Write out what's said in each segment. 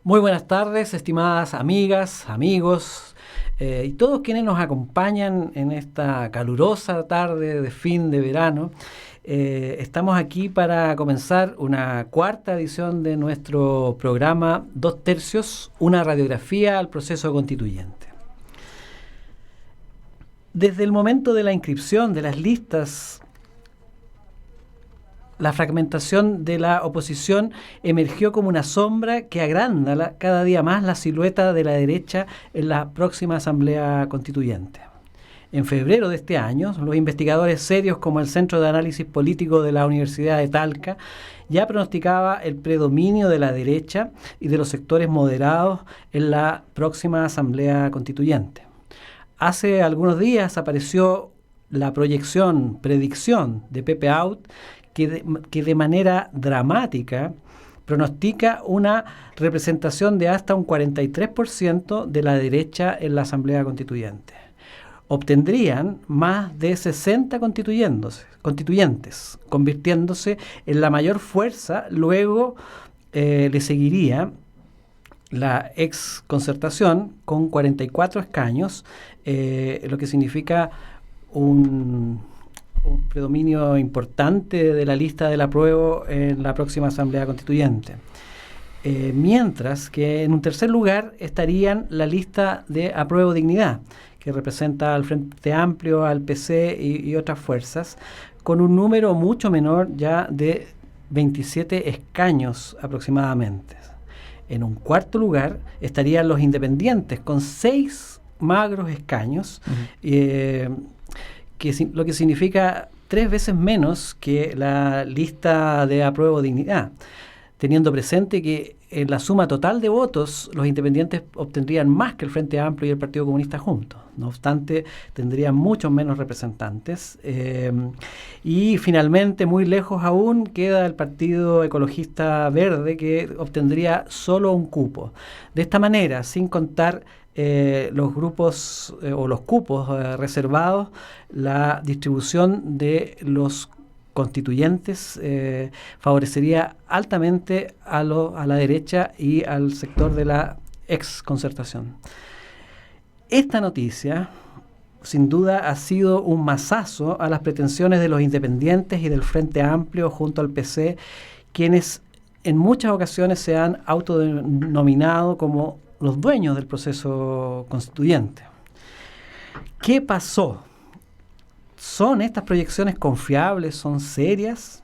Muy buenas tardes, estimadas amigas, amigos y todos quienes nos acompañan en esta calurosa tarde de fin de verano. Estamos aquí para comenzar una cuarta edición de nuestro programa 2/3, una radiografía al proceso constituyente. Desde el momento de la inscripción de las listas, la fragmentación de la oposición emergió como una sombra que agranda cada día más la silueta de la derecha en la próxima Asamblea Constituyente. En febrero de este año, los investigadores serios como el Centro de Análisis Político de la Universidad de Talca ya pronosticaba el predominio de la derecha y de los sectores moderados en la próxima Asamblea Constituyente. Hace algunos días apareció la predicción de Pepe Out, que de manera dramática pronostica una representación de hasta un 43% de la derecha en la Asamblea Constituyente. Obtendrían más de 60 constituyentes, convirtiéndose en la mayor fuerza. Luego le seguiría la ex Concertación con 44 escaños, lo que significa un predominio importante de la lista del apruebo en la próxima Asamblea Constituyente. Mientras que en un tercer lugar estarían la lista de apruebo dignidad, que representa al Frente Amplio, al PC y otras fuerzas, con un número mucho menor ya de 27 escaños aproximadamente. En un cuarto lugar estarían los independientes, con 6 magros escaños, lo que significa 3 veces menos que la lista de apruebo dignidad, teniendo presente que en la suma total de votos los independientes obtendrían más que el Frente Amplio y el Partido Comunista juntos. No obstante, tendrían muchos menos representantes. Y finalmente, muy lejos aún, queda el Partido Ecologista Verde, que obtendría solo un cupo. De esta manera, sin contar los grupos o los cupos reservados, la distribución de los constituyentes favorecería altamente a la derecha y al sector de la ex Concertación. Esta noticia, sin duda, ha sido un mazazo a las pretensiones de los independientes y del Frente Amplio junto al PC, quienes en muchas ocasiones se han autodenominado como los dueños del proceso constituyente. ¿Qué pasó? ¿Son estas proyecciones confiables? ¿Son serias?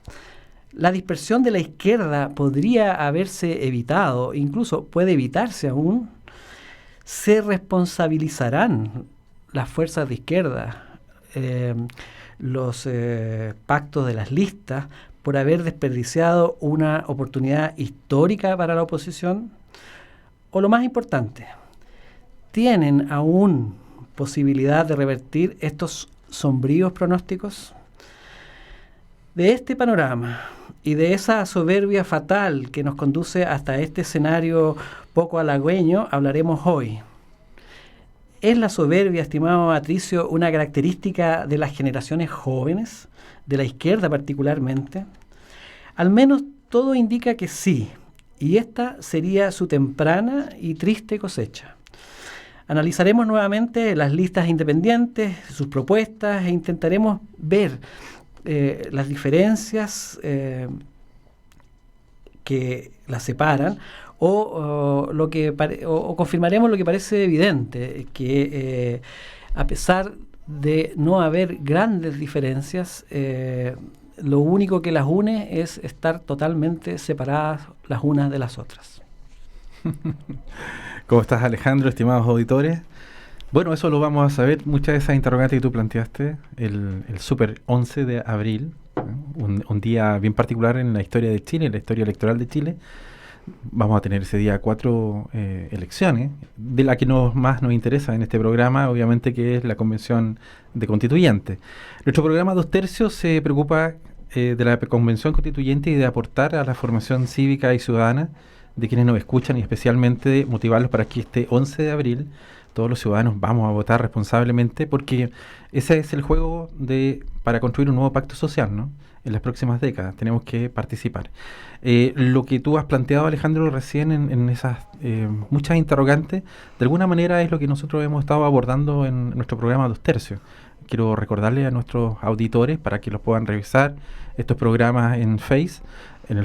La dispersión de la izquierda podría haberse evitado, incluso puede evitarse aún. ¿Se responsabilizarán las fuerzas de izquierda, los pactos de las listas, por haber desperdiciado una oportunidad histórica para la oposición? O lo más importante, ¿tienen aún posibilidad de revertir estos sombríos pronósticos? De este panorama y de esa soberbia fatal que nos conduce hasta este escenario poco halagüeño hablaremos hoy. ¿Es la soberbia, estimado Patricio, una característica de las generaciones jóvenes, de la izquierda particularmente? Al menos todo indica que sí, y esta sería su temprana y triste cosecha. Analizaremos nuevamente las listas independientes, sus propuestas, e intentaremos ver las diferencias que las separan, o confirmaremos lo que parece evidente, que a pesar de no haber grandes diferencias, lo único que las une es estar totalmente separadas las unas de las otras. ¿Cómo estás, Alejandro, estimados auditores? Bueno, eso lo vamos a saber. Muchas de esas interrogantes que tú planteaste, el Super 11 de abril, un día bien particular en la historia de Chile, en la historia electoral de Chile. Vamos a tener ese día 4 elecciones, de la que más nos interesa en este programa, obviamente, que es la Convención de Constituyentes. Nuestro programa 2/3 se preocupa de la Convención Constituyente y de aportar a la formación cívica y ciudadana de quienes nos escuchan y especialmente motivarlos para que este 11 de abril todos los ciudadanos vamos a votar responsablemente, porque ese es el juego para construir un nuevo pacto social, ¿no? En las próximas décadas tenemos que participar. Lo que tú has planteado, Alejandro, recién en esas muchas interrogantes, de alguna manera es lo que nosotros hemos estado abordando en nuestro programa Dos Tercios. Quiero recordarle a nuestros auditores para que los puedan revisar estos programas en el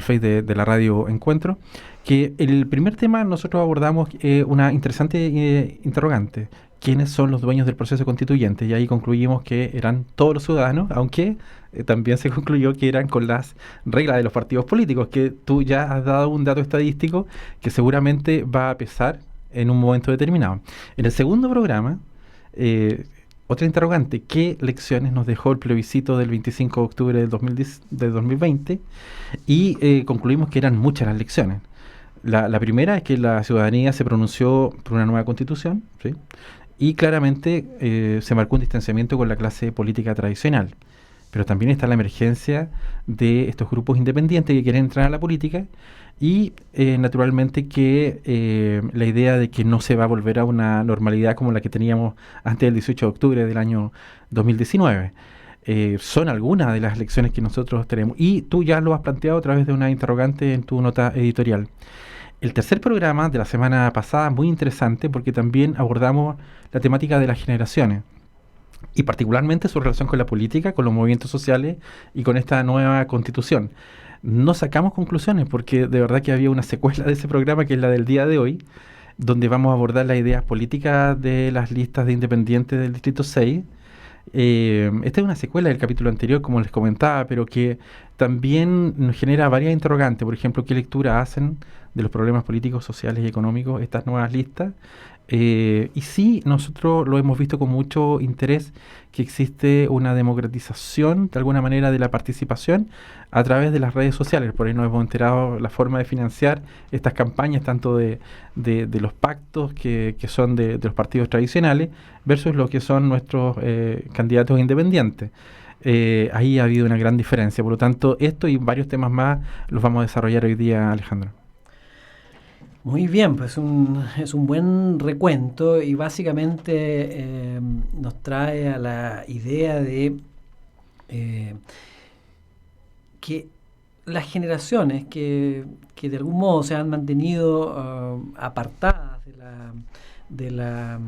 Face de la Radio Encuentro, que el primer tema nosotros abordamos una interesante interrogante: ¿quiénes son los dueños del proceso constituyente? Y ahí concluimos que eran todos los ciudadanos, aunque también se concluyó que eran con las reglas de los partidos políticos, que tú ya has dado un dato estadístico que seguramente va a pesar en un momento determinado. En el segundo programa, otra interrogante: ¿qué lecciones nos dejó el plebiscito del 25 de octubre del 2020? Y concluimos que eran muchas las lecciones. La primera es que la ciudadanía se pronunció por una nueva constitución, ¿sí? Y claramente se marcó un distanciamiento con la clase política tradicional. Pero también está la emergencia de estos grupos independientes que quieren entrar a la política y naturalmente que la idea de que no se va a volver a una normalidad como la que teníamos antes del 18 de octubre del año 2019. Son algunas de las lecciones que nosotros tenemos, y tú ya lo has planteado a través de una interrogante en tu nota editorial. El tercer programa de la semana pasada, muy interesante, porque también abordamos la temática de las generaciones y particularmente su relación con la política, con los movimientos sociales y con esta nueva constitución. No sacamos conclusiones porque de verdad que había una secuela de ese programa, que es la del día de hoy, donde vamos a abordar las ideas políticas de las listas de independientes del Distrito 6. Esta es una secuela del capítulo anterior, como les comentaba, pero que también nos genera varias interrogantes. Por ejemplo, ¿qué lectura hacen de los problemas políticos, sociales y económicos estas nuevas listas? Y sí, nosotros lo hemos visto con mucho interés, que existe una democratización de alguna manera de la participación a través de las redes sociales. Por ahí nos hemos enterado la forma de financiar estas campañas, tanto de los pactos que son de los partidos tradicionales versus lo que son nuestros candidatos independientes. Ahí ha habido una gran diferencia. Por lo tanto, esto y varios temas más los vamos a desarrollar hoy día, Alejandro. Muy bien, pues es un buen recuento y básicamente nos trae a la idea de que las generaciones que de algún modo se han mantenido apartadas de la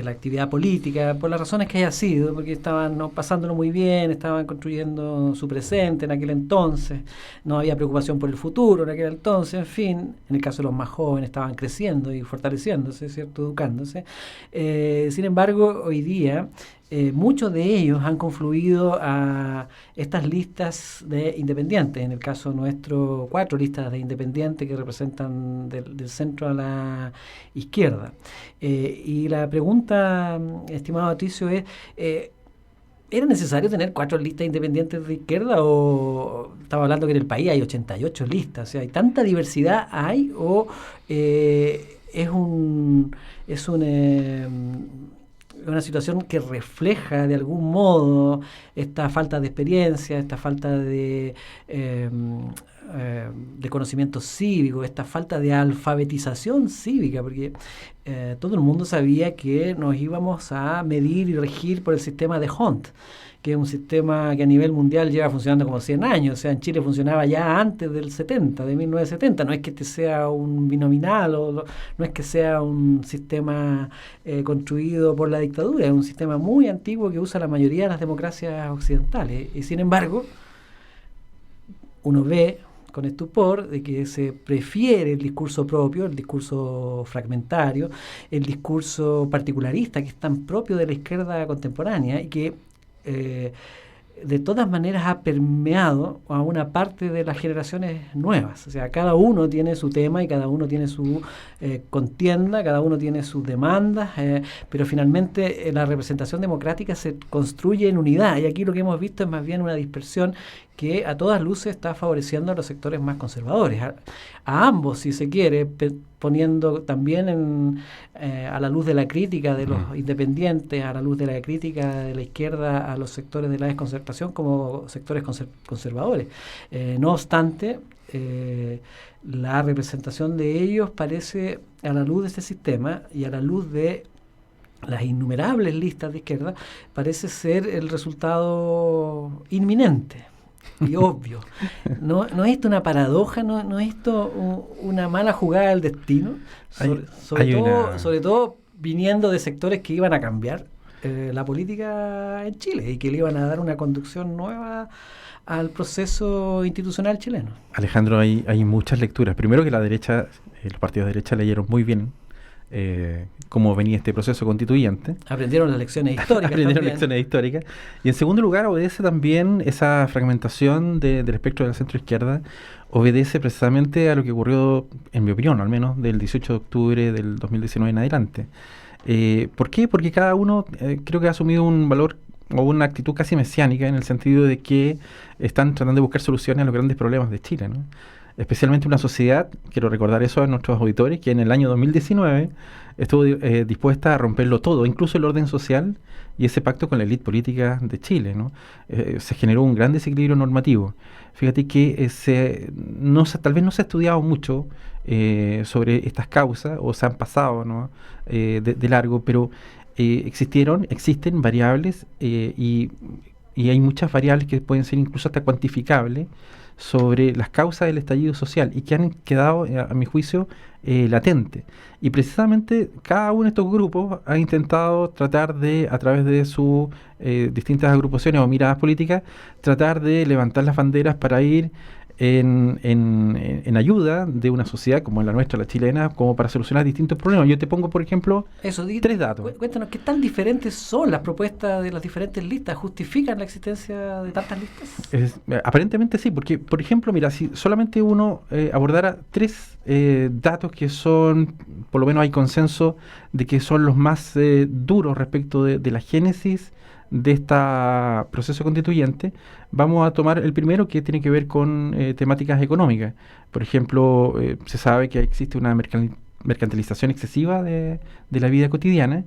actividad política, por las razones que haya sido, porque estaban pasándolo muy bien, estaban construyendo su presente en aquel entonces, no había preocupación por el futuro en aquel entonces, en fin, en el caso de los más jóvenes estaban creciendo y fortaleciéndose, ¿cierto?, educándose. Sin embargo, hoy día muchos de ellos han confluido a estas listas de independientes. En el caso nuestro, 4 listas de independientes que representan del centro a la izquierda. Y la pregunta, estimado Patricio, es: ¿era necesario tener 4 listas independientes de izquierda? ¿O estaba hablando que en el país hay 88 listas? O sea, ¿hay tanta diversidad o es una situación que refleja de algún modo esta falta de experiencia, esta falta de conocimiento cívico, esta falta de alfabetización cívica? Porque todo el mundo sabía que nos íbamos a medir y regir por el sistema de Hunt, que es un sistema que a nivel mundial lleva funcionando como 100 años. O sea, en Chile funcionaba ya antes del 70, de 1970. No es que este sea un binominal, no es que sea un sistema construido por la dictadura, es un sistema muy antiguo que usa la mayoría de las democracias occidentales. Y sin embargo, uno ve con estupor de que se prefiere el discurso propio, el discurso fragmentario, el discurso particularista, que es tan propio de la izquierda contemporánea y que de todas maneras ha permeado a una parte de las generaciones nuevas. O sea, cada uno tiene su tema y cada uno tiene su contienda, cada uno tiene sus demandas, pero finalmente la representación democrática se construye en unidad, y aquí lo que hemos visto es más bien una dispersión que a todas luces está favoreciendo a los sectores más conservadores, a ambos, si se quiere, poniendo también a la luz de la crítica de los independientes, a la luz de la crítica de la izquierda a los sectores de la desconcertación como sectores conservadores. No obstante, la representación de ellos parece, a la luz de este sistema y a la luz de las innumerables listas de izquierda, parece ser el resultado inminente y obvio. No es esto una paradoja, no es esto una mala jugada del destino, sobre todo viniendo de sectores que iban a cambiar la política en Chile y que le iban a dar una conducción nueva al proceso institucional chileno. Alejandro, hay muchas lecturas. Primero que la derecha, los partidos de derecha leyeron muy bien cómo venía este proceso constituyente. Aprendieron las lecciones históricas. Y en segundo lugar, obedece también esa fragmentación del espectro de la centro-izquierda, obedece precisamente a lo que ocurrió, en mi opinión, al menos, del 18 de octubre del 2019 en adelante. ¿Por qué? Porque cada uno creo que ha asumido un valor o una actitud casi mesiánica en el sentido de que están tratando de buscar soluciones a los grandes problemas de Chile, ¿no? Especialmente una sociedad, quiero recordar eso a nuestros auditores, que en el año 2019 estuvo dispuesta a romperlo todo, incluso el orden social y ese pacto con la élite política de Chile, ¿no? Se generó un gran desequilibrio normativo. Fíjate que tal vez no se ha estudiado mucho sobre estas causas, o se han pasado, ¿no? de largo, pero existen variables y hay muchas variables que pueden ser incluso hasta cuantificables sobre las causas del estallido social y que han quedado, a mi juicio, latentes. Y precisamente cada uno de estos grupos ha intentado tratar de, a través de sus distintas agrupaciones o miradas políticas, tratar de levantar las banderas para ir en ayuda de una sociedad como la nuestra, la chilena, como para solucionar distintos problemas. Yo te pongo, por ejemplo, tres datos. Cuéntanos, ¿qué tan diferentes son las propuestas de las diferentes listas? ¿Justifican la existencia de tantas listas? Aparentemente sí, porque, por ejemplo, mira, si solamente uno abordara tres datos que son, por lo menos hay consenso de que son los más duros respecto de la génesis de este proceso constituyente, vamos a tomar el primero, que tiene que ver con temáticas económicas. Por ejemplo, se sabe que existe una mercantilización excesiva de la vida cotidiana,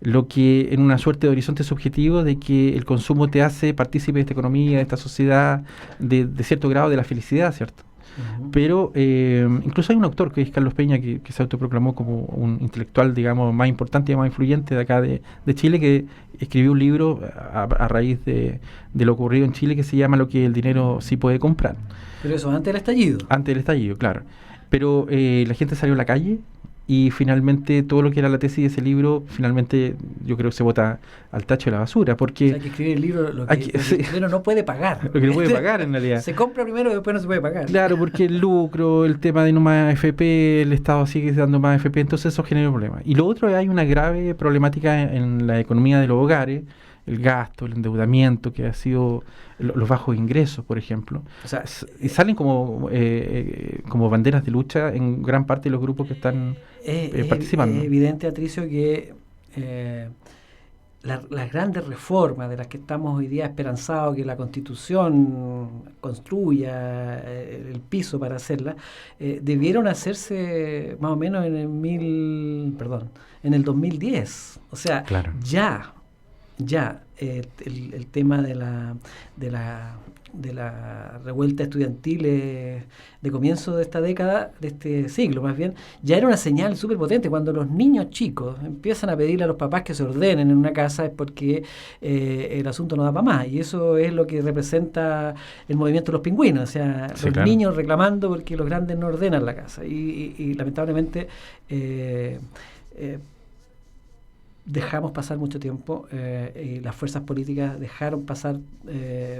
lo que en una suerte de horizonte subjetivo de que el consumo te hace partícipe de esta economía, de esta sociedad, de cierto grado de la felicidad, ¿cierto? Uh-huh. Pero incluso hay un autor que es Carlos Peña, que se autoproclamó como un intelectual, digamos, más importante y más influyente de acá de Chile, que escribió un libro a raíz de lo ocurrido en Chile, que se llama Lo que el dinero sí puede comprar. Pero eso antes del estallido. Antes del estallido, claro. Pero la gente salió a la calle y finalmente todo lo que era la tesis de ese libro, finalmente yo creo que se bota al tacho de la basura, porque... O sea, hay que escribir el libro lo que el dinero no puede pagar. Lo que no puede pagar, en realidad. Se compra primero y después no se puede pagar. Claro, porque el lucro, el tema de no más AFP, el Estado sigue dando más AFP, entonces eso genera problemas. Y lo otro, hay una grave problemática en la economía de los hogares, el gasto, el endeudamiento, que ha sido los bajos ingresos, por ejemplo. O sea, y salen como banderas de lucha en gran parte de los grupos que están participando. Es evidente, Atricio, que las grandes reformas de las que estamos hoy día esperanzados que la Constitución construya el piso para hacerlas, debieron hacerse más o menos en el 2010. O sea, claro. Ya el tema de la revuelta estudiantil de comienzo de esta década, de este siglo más bien, ya era una señal súper potente. Cuando los niños chicos empiezan a pedirle a los papás que se ordenen en una casa es porque el asunto no da para más, y eso es lo que representa el movimiento de los pingüinos, o sea, sí, los niños reclamando porque los grandes no ordenan la casa, y lamentablemente dejamos pasar mucho tiempo y las fuerzas políticas dejaron pasar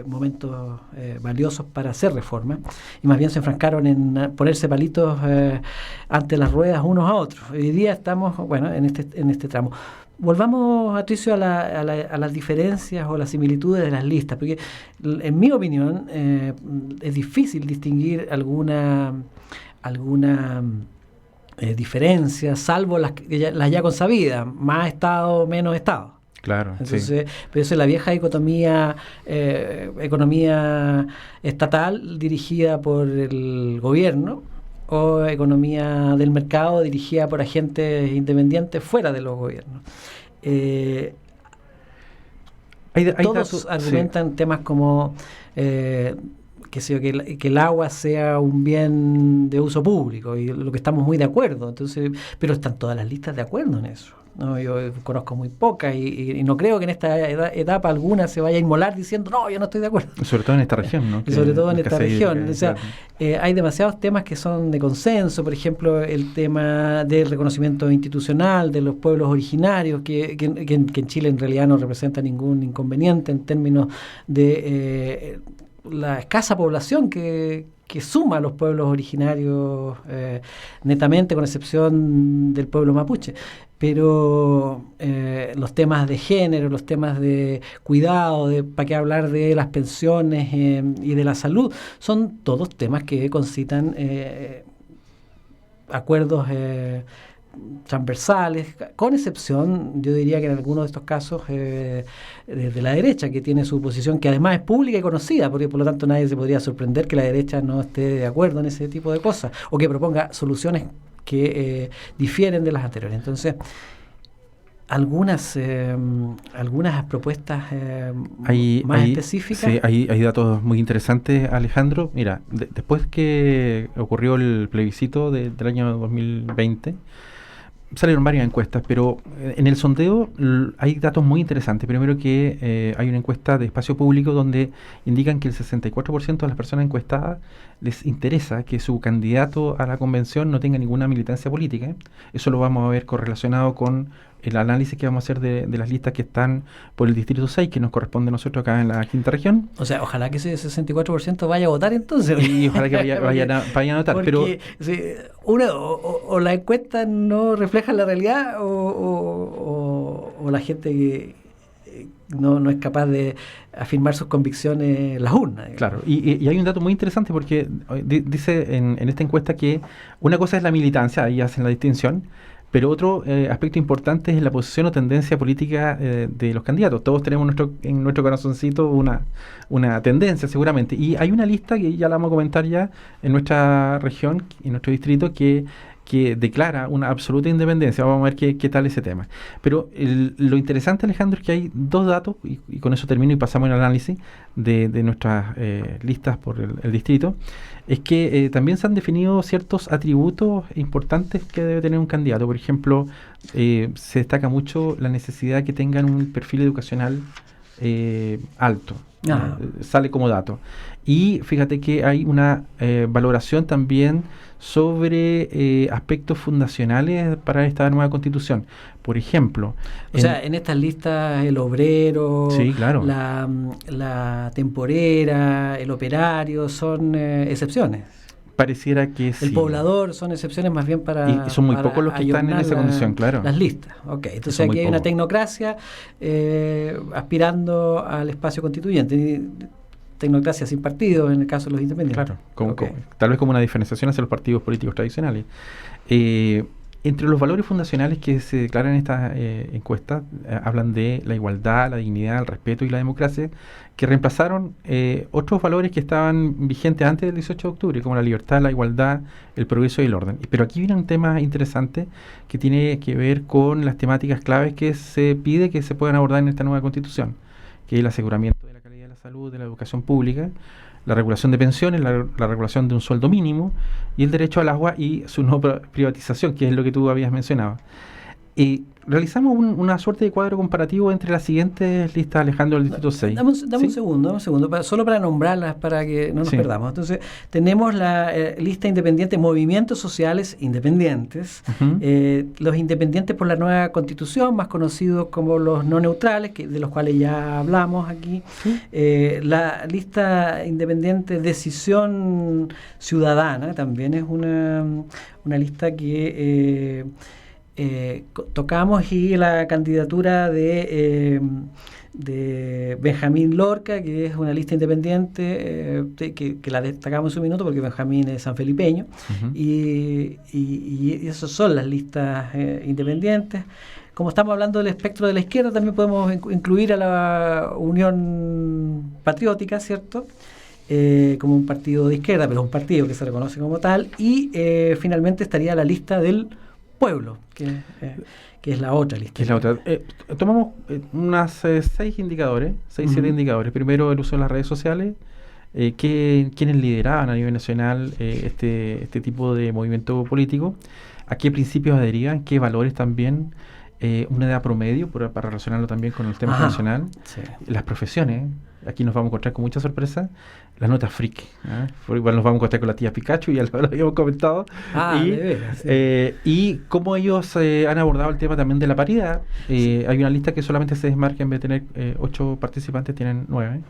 momentos valiosos para hacer reformas, y más bien se enfrascaron en ponerse palitos ante las ruedas unos a otros. Hoy día estamos, en este tramo. Volvamos, Patricio, a las diferencias o las similitudes de las listas, porque en mi opinión es difícil distinguir alguna diferencias, salvo las ya consabidas, más Estado, menos Estado. Claro. Entonces, sí. Pero eso es la vieja dicotomía economía estatal dirigida por el gobierno o economía del mercado dirigida por agentes independientes fuera de los gobiernos. Todos argumentan temas como que el agua sea un bien de uso público, y lo que estamos muy de acuerdo. Entonces, pero están todas las listas de acuerdo en eso. No, yo conozco muy pocas y no creo que en esta etapa alguna se vaya a inmolar diciendo no, yo no estoy de acuerdo. Sobre todo en esta región, ¿no? Y sobre todo en esta región. O sea, hay demasiados temas que son de consenso, por ejemplo, el tema del reconocimiento institucional de los pueblos originarios, que en Chile en realidad no representa ningún inconveniente en términos de la escasa población que suma a los pueblos originarios netamente, con excepción del pueblo mapuche. Pero los temas de género, los temas de cuidado, para qué hablar de las pensiones y de la salud, son todos temas que concitan acuerdos transversales, con excepción, yo diría que en algunos de estos casos de la derecha, que tiene su posición, que además es pública y conocida, porque por lo tanto nadie se podría sorprender que la derecha no esté de acuerdo en ese tipo de cosas, o que proponga soluciones que difieren de las anteriores. Entonces, algunas propuestas más específicas. Sí, hay datos muy interesantes, Alejandro. Mira, después que ocurrió el plebiscito del año 2020, salieron varias encuestas, pero en el sondeo hay datos muy interesantes. Primero que hay una encuesta de espacio público donde indican que el 64% de las personas encuestadas les interesa que su candidato a la convención no tenga ninguna militancia política. Eso lo vamos a ver correlacionado con el análisis que vamos a hacer de las listas que están por el Distrito 6, que nos corresponde a nosotros acá en la quinta región. O sea, ojalá que ese 64% vaya a votar entonces. Y ojalá que vayan a votar. Porque, pero o la encuesta no refleja la realidad o la gente que no es capaz de afirmar sus convicciones en las urnas. Claro, y hay un dato muy interesante porque dice en esta encuesta que una cosa es la militancia, ahí hacen la distinción, pero otro aspecto importante es la posición o tendencia política de los candidatos. Todos tenemos en nuestro corazoncito una tendencia seguramente. Y hay una lista que ya la vamos a comentar ya en nuestra región, en nuestro distrito, que declara una absoluta independencia. Vamos a ver qué tal ese tema. Pero lo interesante, Alejandro, es que hay dos datos, y con eso termino y pasamos al análisis de nuestras listas por el distrito. Es que también se han definido ciertos atributos importantes que debe tener un candidato. Por ejemplo, se destaca mucho la necesidad que tengan un perfil educacional alto. Sale como dato. Y fíjate que hay una valoración también sobre aspectos fundacionales para esta nueva constitución. Por ejemplo... O sea, en estas listas el obrero, sí, claro, la temporera, el operario son excepciones. Pareciera que sí. El poblador son excepciones más bien para... Y son muy pocos los que están en esa condición, claro. Las listas, ok. Entonces aquí hay una tecnocracia aspirando al espacio constituyente. Tecnocracia sin partido en el caso de los independientes. Claro, tal vez como una diferenciación hacia los partidos políticos tradicionales. Entre los valores fundacionales que se declaran en esta encuesta, hablan de la igualdad, la dignidad, el respeto y la democracia, que reemplazaron otros valores que estaban vigentes antes del 18 de octubre, como la libertad, la igualdad, el progreso y el orden. Pero aquí viene un tema interesante que tiene que ver con las temáticas claves que se pide que se puedan abordar en esta nueva constitución, que es el aseguramiento de la calidad de la salud, de la educación pública, la regulación de pensiones, la regulación de un sueldo mínimo y el derecho al agua y su no privatización, que es lo que tú habías mencionado. Realizamos una suerte de cuadro comparativo entre las siguientes listas, Alejandro, del Distrito 6. Dame un segundo, solo para nombrarlas, para que no nos perdamos. Entonces, tenemos la lista independiente, movimientos sociales independientes, los independientes por la nueva constitución, más conocidos como los no neutrales, de los cuales ya hablamos aquí, la lista independiente Decisión Ciudadana, también es una lista que... tocamos, y la candidatura de Benjamín Lorca, que es una lista independiente que la destacamos en su minuto porque Benjamín es sanfelipeño, y esas son las listas independientes. Como estamos hablando del espectro de la izquierda, también podemos incluir a la Unión Patriótica, ¿cierto?, como un partido de izquierda, pero es un partido que se reconoce como tal, y finalmente estaría la lista del pueblo, que es la otra lista. Tomamos unas 6 indicadores, 7 indicadores. Primero, el uso de las redes sociales, quiénes lideraban a nivel nacional este tipo de movimiento político, a qué principios adherían, qué valores también, una edad promedio para relacionarlo también con el tema nacional, sí. Las profesiones. Aquí nos vamos a encontrar con mucha sorpresa las notas freak. Igual nos vamos a encontrar con la tía Pikachu, ya lo habíamos comentado. De veras, sí. Y cómo ellos han abordado el tema también de la paridad. Sí. Hay una lista que solamente se desmarca, en vez de tener 8 participantes, tienen 9.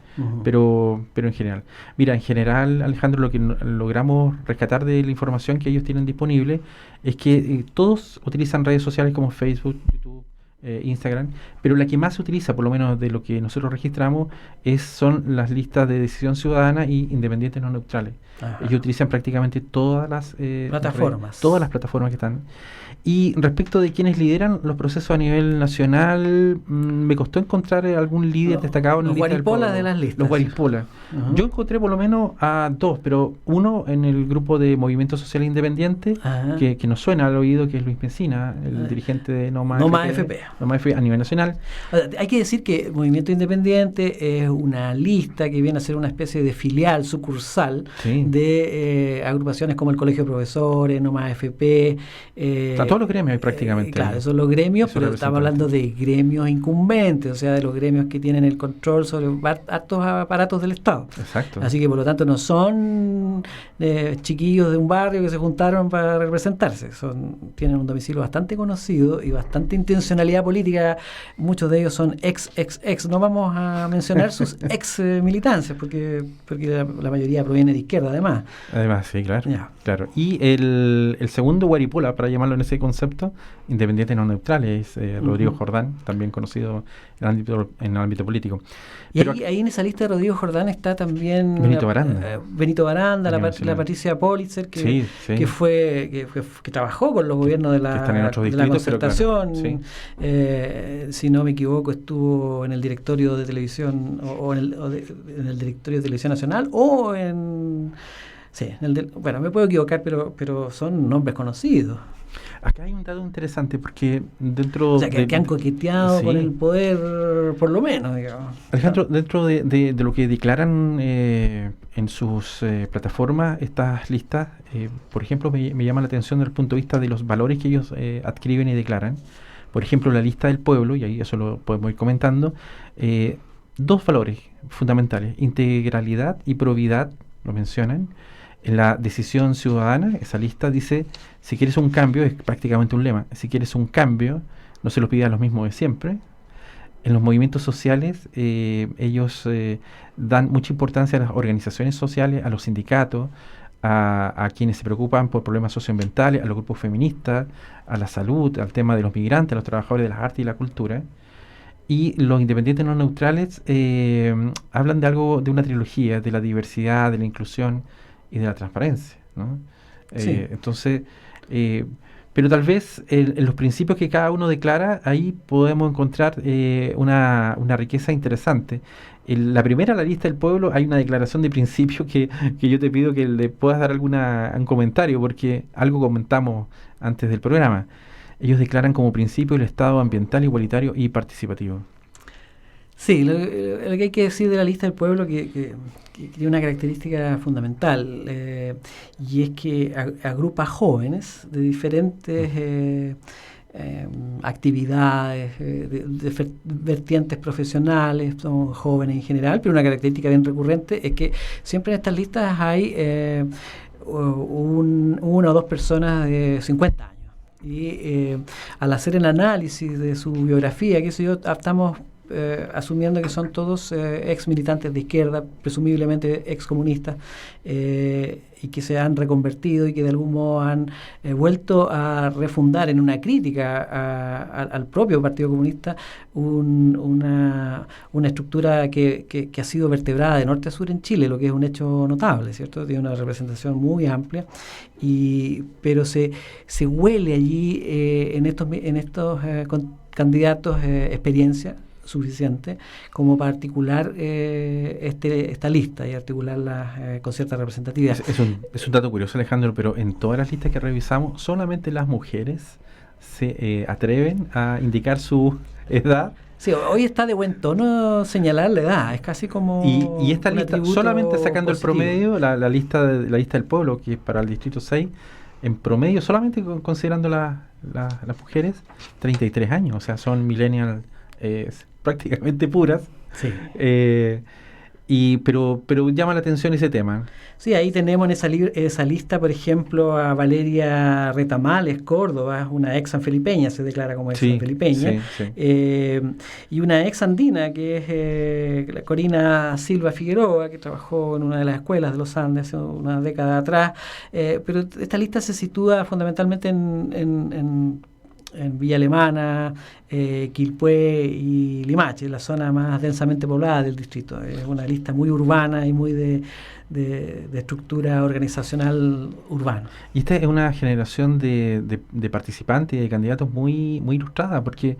Pero en general. Mira, en general, Alejandro, lo que logramos rescatar de la información que ellos tienen disponible es que todos utilizan redes sociales como Facebook, YouTube, Instagram, pero la que más se utiliza, por lo menos de lo que nosotros registramos, son las listas de decisión ciudadana y independientes no neutrales. Ellos utilizan prácticamente todas las plataformas. Todas las plataformas que están. Y respecto de quienes lideran los procesos a nivel nacional, me costó encontrar algún líder destacado en los la lista guaripolas de las listas. Los guaripolas. Yo encontré por lo menos a 2, pero uno en el grupo de Movimiento Social Independiente, que nos suena al oído, que es Luis Messina, el dirigente de No Más FP a nivel nacional. Hay que decir que Movimiento Independiente es una lista que viene a ser una especie de filial, sucursal de agrupaciones como el Colegio de Profesores, No Más FP. Todos los gremios hay prácticamente. Claro, esos son los gremios, pero estamos hablando de gremios incumbentes, o sea, de los gremios que tienen el control sobre hartos aparatos del Estado. Exacto. Así que por lo tanto no son chiquillos de un barrio que se juntaron para representarse, tienen un domicilio bastante conocido y bastante intencionalidad política. Muchos de ellos son ex. No vamos a mencionar sus ex militancias, porque la mayoría proviene de izquierda, además. Además, sí, claro. Y el segundo guaripola, para llamarlo en ese concepto, independiente no neutrales, Rodrigo Jordán, también conocido en el ámbito político. Y ahí en esa lista de Rodrigo Jordán está también Benito Baranda, la Patricia Politzer, que trabajó con los gobiernos de la Concertación. Claro, si no me equivoco, estuvo en el directorio de televisión en el directorio de Televisión Nacional o en... Sí, me puedo equivocar, pero son nombres conocidos. Acá hay un dato interesante porque dentro que han coqueteado con el poder, por lo menos, digamos. Alejandro, dentro de lo que declaran en sus plataformas, estas listas, por ejemplo, me llama la atención desde el punto de vista de los valores que ellos adscriben y declaran. Por ejemplo, la lista del pueblo, y ahí eso lo podemos ir comentando, 2 valores fundamentales: integralidad y probidad, lo mencionan. En la decisión ciudadana, esa lista dice: si quieres un cambio, es prácticamente un lema, si quieres un cambio, no se lo pida a los mismos de siempre. En los movimientos sociales, ellos dan mucha importancia a las organizaciones sociales, a los sindicatos, a quienes se preocupan por problemas socioambientales, a los grupos feministas, a la salud, al tema de los migrantes, a los trabajadores de las artes y la cultura. Y los independientes no neutrales hablan de una trilogía, de la diversidad, de la inclusión y de la transparencia, ¿no? Entonces, pero tal vez en los principios que cada uno declara, ahí podemos encontrar una riqueza interesante. En la lista del pueblo, hay una declaración de principio que yo te pido que le puedas dar un comentario, porque algo comentamos antes del programa. Ellos declaran como principio el Estado ambiental, igualitario y participativo. Sí, lo que hay que decir de la lista del pueblo que tiene una característica fundamental, y es que agrupa jóvenes de diferentes actividades, de vertientes profesionales, son jóvenes en general, pero una característica bien recurrente es que siempre en estas listas hay una o dos personas de 50 años. Y al hacer el análisis de su biografía, qué sé yo, estamos asumiendo que son todos ex militantes de izquierda, presumiblemente ex comunistas, y que se han reconvertido y que de algún modo han vuelto a refundar en una crítica al propio Partido Comunista una estructura que ha sido vertebrada de norte a sur en Chile, lo que es un hecho notable, ¿cierto? Tiene una representación muy amplia, pero se huele allí en estos candidatos experiencia suficiente como para articular esta lista y articularla con cierta representatividad. Es un dato curioso, Alejandro, pero en todas las listas que revisamos, solamente las mujeres se atreven a indicar su edad Sí, hoy está de buen tono señalar la edad, es casi como Y esta un lista, atributo solamente sacando positivo. el promedio, la lista del pueblo, que es para el distrito 6, en promedio, solamente considerando las mujeres, 33 años, o sea, son millennials prácticamente puras. Sí. Pero llama la atención ese tema. Sí, ahí tenemos en esa lista, por ejemplo, a Valeria Retamales Córdoba, una ex sanfelipeña, se declara como ex sanfelipeña, y una ex andina, que es la Corina Silva Figueroa, que trabajó en una de las escuelas de los Andes hace una década atrás, pero esta lista se sitúa fundamentalmente en Villa Alemana, Quilpué y Limache, la zona más densamente poblada del distrito. Es una lista muy urbana y muy de estructura organizacional urbana. Y esta es una generación de participantes y de candidatos muy, muy ilustrada, porque,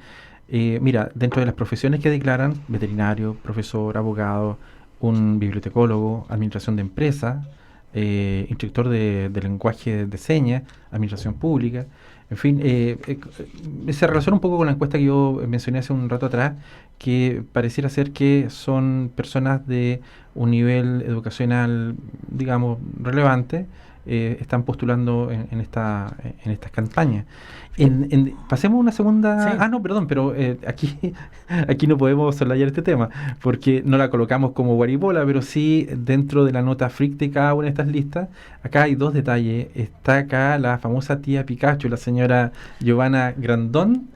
mira, dentro de las profesiones que declaran, veterinario, profesor, abogado, un bibliotecólogo, administración de empresas, instructor de lenguaje de señas, administración pública, en fin, se relaciona un poco con la encuesta que yo mencioné hace un rato atrás, que pareciera ser que son personas de un nivel educacional, digamos, relevante, están postulando en estas campañas. Pasemos a una segunda... Sí. No, perdón, pero aquí no podemos soslayar este tema, porque no la colocamos como guaripola, pero sí dentro de la nota freak de cada una de estas listas. Acá hay dos detalles. Está acá la famosa tía Pikachu, la señora Giovanna Grandón,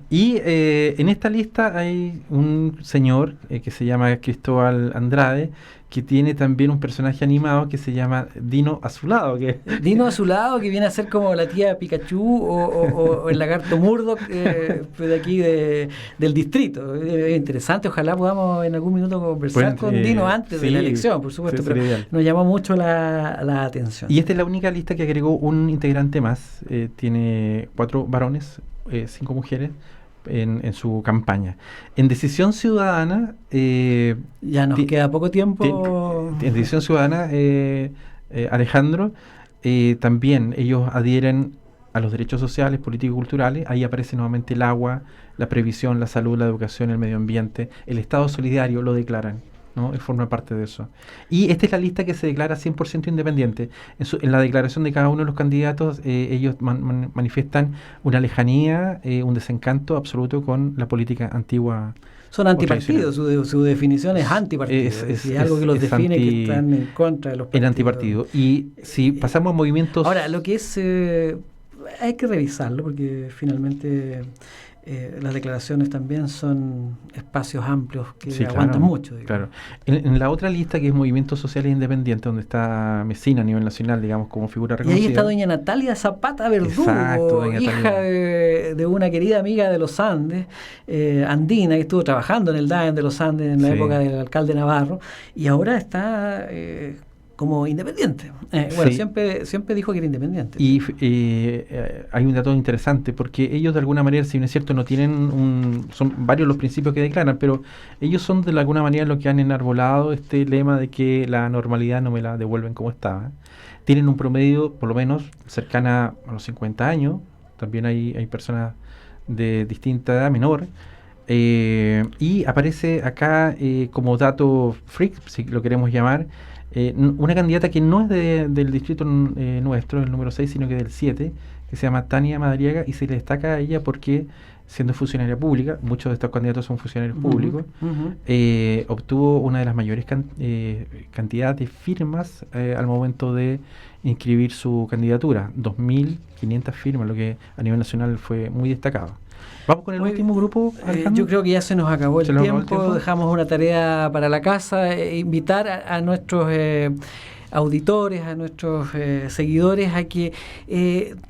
y en esta lista hay un señor que se llama Cristóbal Andrade, que tiene también un personaje animado que se llama Dino Azulado. Dino Azulado, que viene a ser como la tía Pikachu o el lagarto Murdoch de aquí del distrito. Es interesante, ojalá podamos en algún minuto conversar con Dino antes de la elección, por supuesto, pero nos llamó mucho la atención. Y esta es la única lista que agregó un integrante más. Tiene 4 varones, 5 mujeres en su campaña. En Decisión Ciudadana... ya nos queda poco tiempo. En Decisión Ciudadana, Alejandro, también ellos adhieren a los derechos sociales, políticos y culturales. Ahí aparece nuevamente el agua, la previsión, la salud, la educación, el medio ambiente, el Estado solidario, lo declaran, ¿no? Forma parte de eso. Y esta es la lista que se declara 100% independiente. En la declaración de cada uno de los candidatos, ellos manifiestan una lejanía, un desencanto absoluto con la política antigua. Son antipartidos, su definición es antipartido. Es algo que los define, que están en contra de los partidos. El antipartido. Y si pasamos a movimientos... Ahora, lo que es... hay que revisarlo, porque finalmente... las declaraciones también son espacios amplios que aguantan mucho. Claro. En la otra lista, que es Movimientos Sociales Independientes, donde está Mesina a nivel nacional, digamos, como figura reconocida. Y ahí está doña Natalia Zapata Verdugo, hija de una querida amiga de los Andes, andina, que estuvo trabajando en el DAEM de los Andes en la época del alcalde Navarro, y ahora está... como independiente. Siempre dijo que era independiente. Y hay un dato interesante, porque ellos de alguna manera, si bien es cierto, no tienen son varios los principios que declaran, pero ellos son de alguna manera los que han enarbolado este lema de que la normalidad no me la devuelven como estaba. Tienen un promedio, por lo menos, cercana a los 50 años. También hay personas de distinta edad, menor. Y aparece acá como dato freak, si lo queremos llamar, una candidata que no es del distrito nuestro, el número 6, sino que del 7, que se llama Tania Madariaga, y se le destaca a ella porque, siendo funcionaria pública, muchos de estos candidatos son funcionarios públicos, obtuvo una de las mayores cantidades de firmas al momento de inscribir su candidatura, 2.500 firmas, lo que a nivel nacional fue muy destacado. Vamos con el último grupo, yo creo que ya se nos acabó el tiempo. Dejamos una tarea para la casa, invitar a nuestros auditores, a nuestros seguidores a que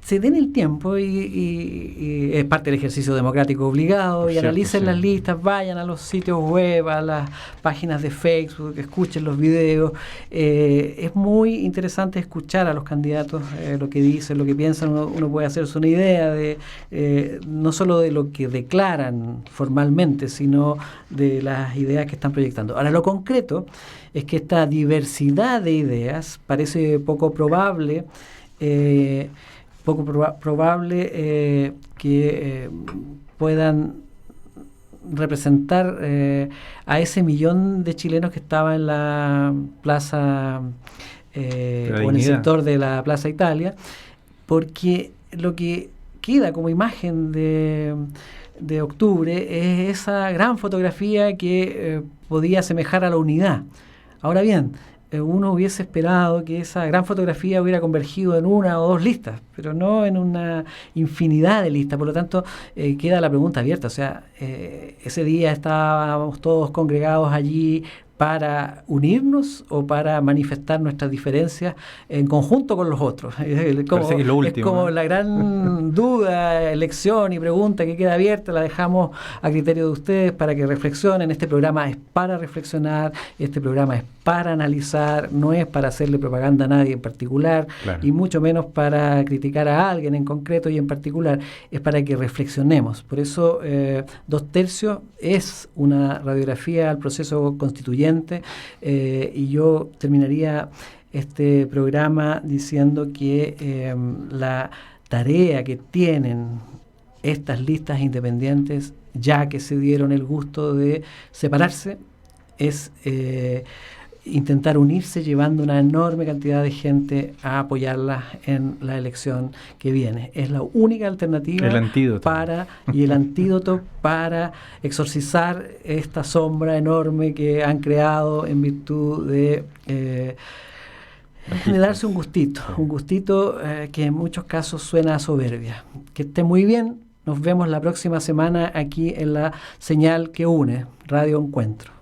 se den el tiempo y es parte del ejercicio democrático obligado, y analicen las listas, vayan a los sitios web, a las páginas de Facebook, escuchen los videos. Es muy interesante escuchar a los candidatos, lo que dicen, lo que piensan. Uno puede hacerse una idea de no solo de lo que declaran formalmente, sino de las ideas que están proyectando. Ahora, lo concreto es que esta diversidad de ideas parece poco probable que puedan representar a ese millón de chilenos que estaba en la plaza o en el sector de la Plaza Italia, porque lo que queda como imagen de octubre es esa gran fotografía que podía asemejar a la unidad. Ahora bien, uno hubiese esperado que esa gran fotografía hubiera convergido en una o dos listas, pero no en una infinidad de listas. Por lo tanto, queda la pregunta abierta. O sea, ese día estábamos todos congregados allí para unirnos o para manifestar nuestras diferencias en conjunto con los otros. Es como la gran duda, elección y pregunta que queda abierta, la dejamos a criterio de ustedes para que reflexionen. Este programa es para reflexionar, este programa es para analizar, no es para hacerle propaganda a nadie en particular, claro, y mucho menos para criticar a alguien en concreto y en particular, es para que reflexionemos. Por eso 2/3 es una radiografía al proceso constituyente, y yo terminaría este programa diciendo que la tarea que tienen estas listas independientes, ya que se dieron el gusto de separarse, es intentar unirse llevando una enorme cantidad de gente a apoyarlas en la elección que viene. Es la única alternativa el antídoto para exorcizar esta sombra enorme que han creado en virtud de darse un gustito que en muchos casos suena a soberbia. Que esté muy bien, nos vemos la próxima semana aquí en la señal que une, Radio Encuentro.